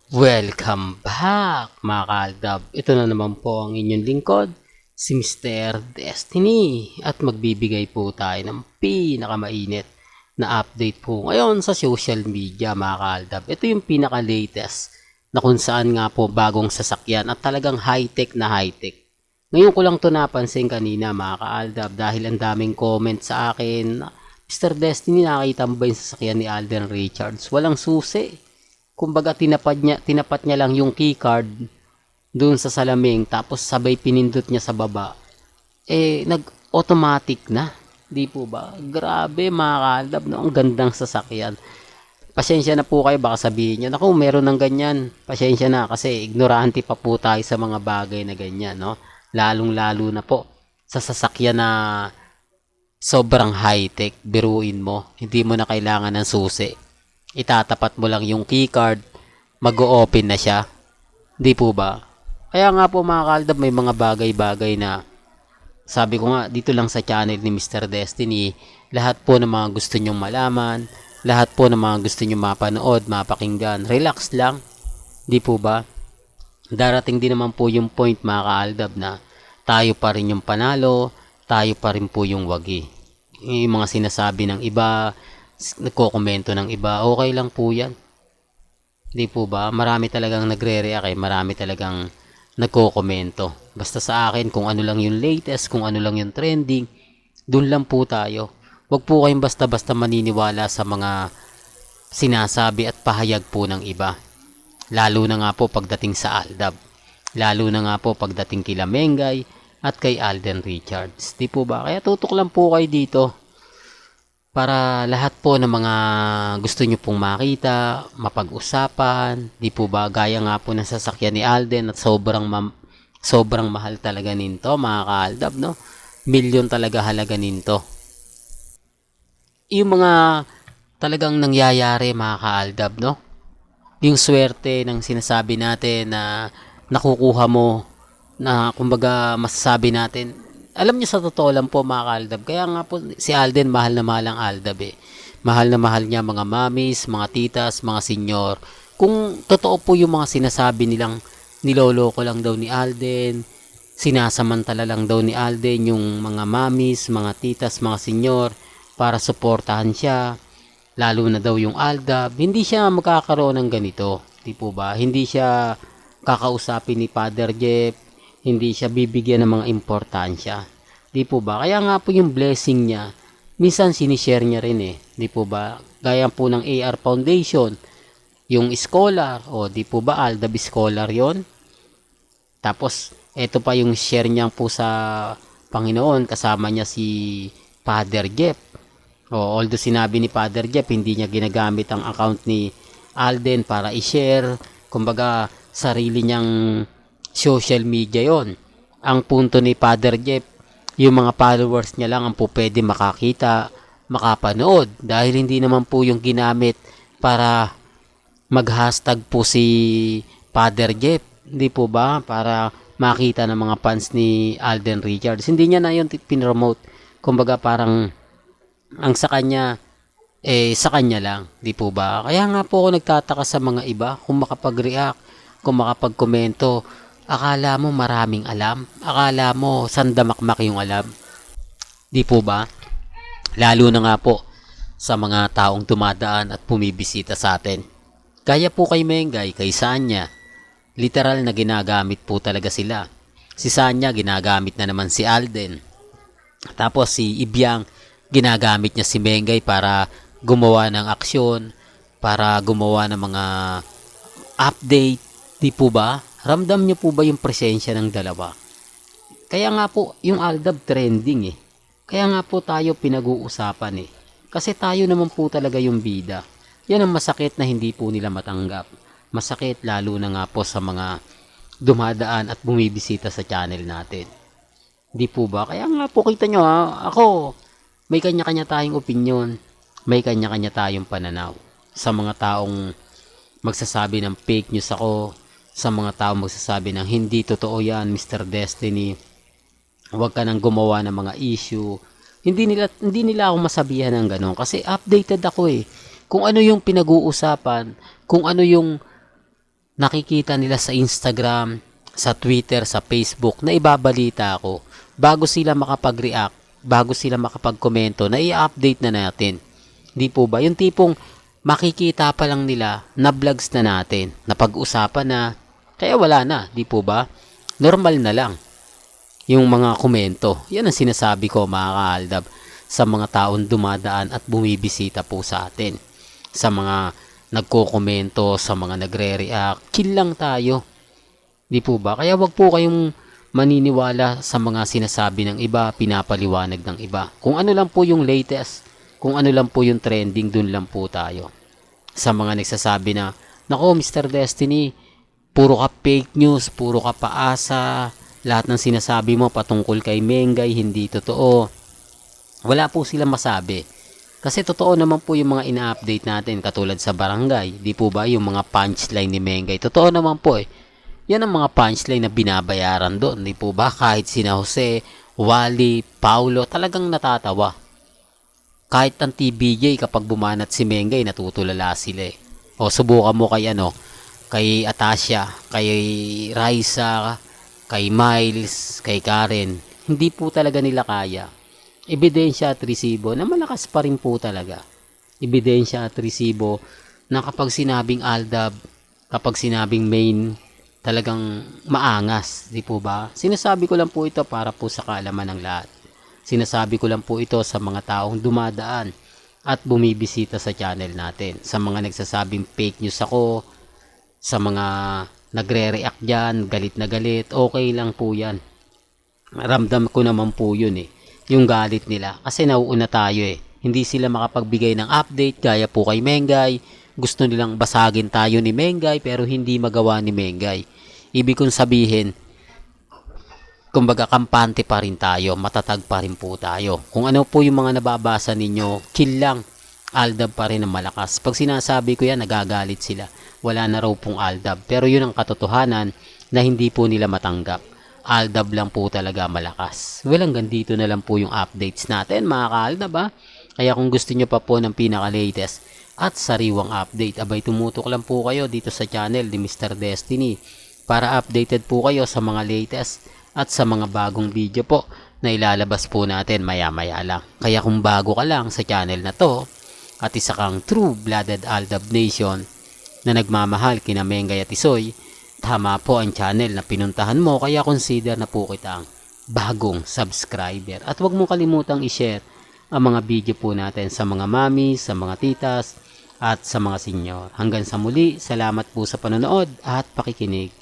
Welcome back mga kaaldab. Ito na naman po ang inyong lingkod, si Mr. Destiny. At magbibigay po tayo ng pinakamainit na update po ngayon sa social media mga kaaldab. Ito yung pinaka-latest na kung saan nga po bagong sasakyan at talagang high-tech na high-tech. Ngayon ko lang to napansin kanina mga kaaldab dahil ang daming comment sa akin. Mr. Destiny, nakita mo ba yung sasakyan ni Alden Richards? Walang susi. Kumbaga tinapat niya lang yung keycard doon sa salamin tapos sabay pinindot niya sa baba. Nag-automatic na. Di po ba? Grabe mga kalab, no? Ang gandang sasakyan. Pasensya na po kayo, baka sabihin niyo, naku, meron ng ganyan. Pasensya na kasi ignorante pa po tayo sa mga bagay na ganyan, no? Lalong-lalo na po sa sasakyan na sobrang high-tech, biruin mo. Hindi mo na kailangan ng susi. Itatapat mo lang yung keycard, mag-o-open na siya. Di po ba? Kaya nga po mga kaldab, may mga bagay-bagay na sabi ko nga dito lang sa channel ni Mr. Destiny, lahat po ng mga gusto nyong malaman, lahat po ng mga gusto nyong mapanood, mapakinggan, relax lang. Di po ba? Darating din naman po yung point mga kaaldab na tayo pa rin yung panalo, tayo pa rin po yung wagi. Yung mga sinasabi ng iba, nagko-komento ng iba, okay lang po yan. Di po ba? Marami talagang nagre-react marami talagang nagko-komento. Basta sa akin, kung ano lang yung latest, kung ano lang yung trending, dun lang po tayo. Huwag po kayong basta-basta maniniwala sa mga sinasabi at pahayag po ng iba. Lalo na nga po pagdating sa Aldab. Lalo na nga po pagdating kila Mengay at kay Alden Richards. Di po ba? Kaya tutok lang po kayo dito para lahat po ng mga gusto nyo pong makita, mapag-usapan, di po ba gaya nga po ng sasakyan ni Alden at sobrang mahal talaga nito mga kaaldab, no? Milyon talaga halaga nito. Yung mga talagang nangyayari mga kaaldab, no? Yung swerte ng sinasabi natin na nakukuha mo na kumbaga masasabi natin, alam niyo sa totoo lang po mga kaaldab, kaya nga po si Alden mahal na mahal ang Aldab eh. Mahal na mahal niya mga mamis, mga titas, mga senyor. Kung totoo po yung mga sinasabi nilang niloloko lang daw ni Alden, sinasamantala lang daw ni Alden yung mga mamis, mga titas, mga senyor para suportahan siya, lalo na daw yung Aldab, hindi siya magkakaroon ng ganito. Di po ba? Hindi siya kakausapin ni Father Jeff, hindi siya bibigyan ng mga importansya. Di po ba? Kaya nga po yung blessing niya, minsan sinishare niya rin eh. Di po ba? Gaya po ng AR Foundation, yung scholar, o di po ba Aldab scholar yon. Tapos, eto pa yung share niya po sa Panginoon, kasama niya si Father Jeff. Although sinabi ni Father Jeff, hindi niya ginagamit ang account ni Alden para i-share. Kumbaga, sarili niyang social media yon. Ang punto ni Father Jeff, yung mga followers niya lang ang po pwede makakita, makapanood. Dahil hindi naman po yung ginamit para mag-hashtag po si Father Jeff. Hindi po ba? Para makita ng mga fans ni Alden Richards. Hindi niya na yun pinromote. Kumbaga parang ang sa kanya lang, di po ba? Kaya nga po ako nagtataka sa mga iba kung makapag-react, kung makapag-komento. Akala mo maraming alam, akala mo sandamakmak yung alam, di po ba? Lalo na nga po sa mga taong dumadaan at bumibisita sa atin. Kaya po kay Mengay, kay Sanya, literal na ginagamit po talaga sila. Si Sanya ginagamit na naman si Alden. Tapos si Ibyang ginagamit niya si Mengay para gumawa ng aksyon, para gumawa ng mga update, di po ba? Ramdam niyo po ba yung presensya ng dalawa? Kaya nga po, yung Aldab trending eh. Kaya nga po tayo pinag-uusapan eh. Kasi tayo naman po talaga yung bida. Yan ang masakit na hindi po nila matanggap. Masakit lalo na nga po sa mga dumadaan at bumibisita sa channel natin. Di po ba? Kaya nga po kita nyo ha, ako, may kanya-kanya tayong opinion, may kanya-kanya tayong pananaw. Sa mga taong magsasabi ng fake news ako, sa mga taong magsasabi ng hindi totoo yan, Mr. Destiny, huwag ka nang gumawa ng mga issue. Hindi nila ako masabihan ng gano'n kasi updated ako eh. Kung ano yung pinag-uusapan, kung ano yung nakikita nila sa Instagram, sa Twitter, sa Facebook na ibabalita ako, bago sila makapag-react, bago sila makapag-komento, na i-update na natin. Di po ba? Yung tipong makikita pa lang nila na vlogs na natin, na pag-usapan na, kaya wala na, di po ba? Normal na lang yung mga komento. Yan ang sinasabi ko, mga kaaldab, sa mga taong dumadaan at bumibisita po sa atin. Sa mga nagko-komento, sa mga nagre-react, chill lang tayo. Di po ba? Kaya wag po kayong maniniwala sa mga sinasabi ng iba, pinapaliwanag ng iba. Kung ano lang po yung latest, kung ano lang po yung trending, dun lang po tayo. Sa mga nagsasabi na, nako Mr. Destiny, puro ka fake news, puro ka paasa, lahat ng sinasabi mo patungkol kay Mengay, hindi totoo. Wala po silang masabi. Kasi totoo naman po yung mga ina-update natin, katulad sa barangay. Di po ba yung mga punchline ni Mengay? Totoo naman po eh. Yan ang mga punchline na binabayaran doon. Di po ba? Kahit sina Jose, Wally, Paulo, talagang natatawa. Kahit ang TBJ, kapag bumanat si Mengay, natutulala sila eh. O subukan mo kay kay Atasha, kay Raisa, kay Miles, kay Karen. Hindi po talaga nila kaya. Ebidensya at resibo na malakas pa rin po talaga. Ebidensya at resibo na kapag sinabing Aldab, kapag sinabing main, talagang maangas, di po ba? Sinasabi ko lang po ito para po sa kaalaman ng lahat. Sinasabi ko lang po ito sa mga taong dumadaan at bumibisita sa channel natin. Sa mga nagsasabing fake news ako, sa mga nagre-react dyan, galit na galit, okay lang po yan. Ramdam ko naman po yun eh, yung galit nila. Kasi nauuna tayo eh. Hindi sila makapagbigay ng update gaya po kay Mengay. Gusto nilang basagin tayo ni Mengay pero hindi magawa ni Mengay. Ibig kong sabihin, kumbaga kampante pa rin tayo, matatag pa rin po tayo. Kung ano po yung mga nababasa ninyo, chill lang. Aldab pa rin ang malakas. Pag sinasabi ko yan, nagagalit sila. Wala na raw pong Aldab. Pero yun ang katotohanan na hindi po nila matanggap. Aldab lang po talaga malakas. Well, hanggang dito na lang po yung updates natin, mga ka-Aldab ha. Kaya kung gusto nyo pa po ng pinaka-latest at sariwang update, abay tumutok lang po kayo dito sa channel ni Mr. Destiny para updated po kayo sa mga latest at sa mga bagong video po na ilalabas po natin maya-maya lang. Kaya kung bago ka lang sa channel na to at isa kang true-blooded Aldab Nation na nagmamahal kina Mengay at Isoy, tama po ang channel na pinuntahan mo, kaya consider na po kitang bagong subscriber. At huwag mong kalimutang i-share ang mga video po natin sa mga mami, sa mga titas, at sa mga senyor. Hanggang sa muli, salamat po sa panonood at pakikinig.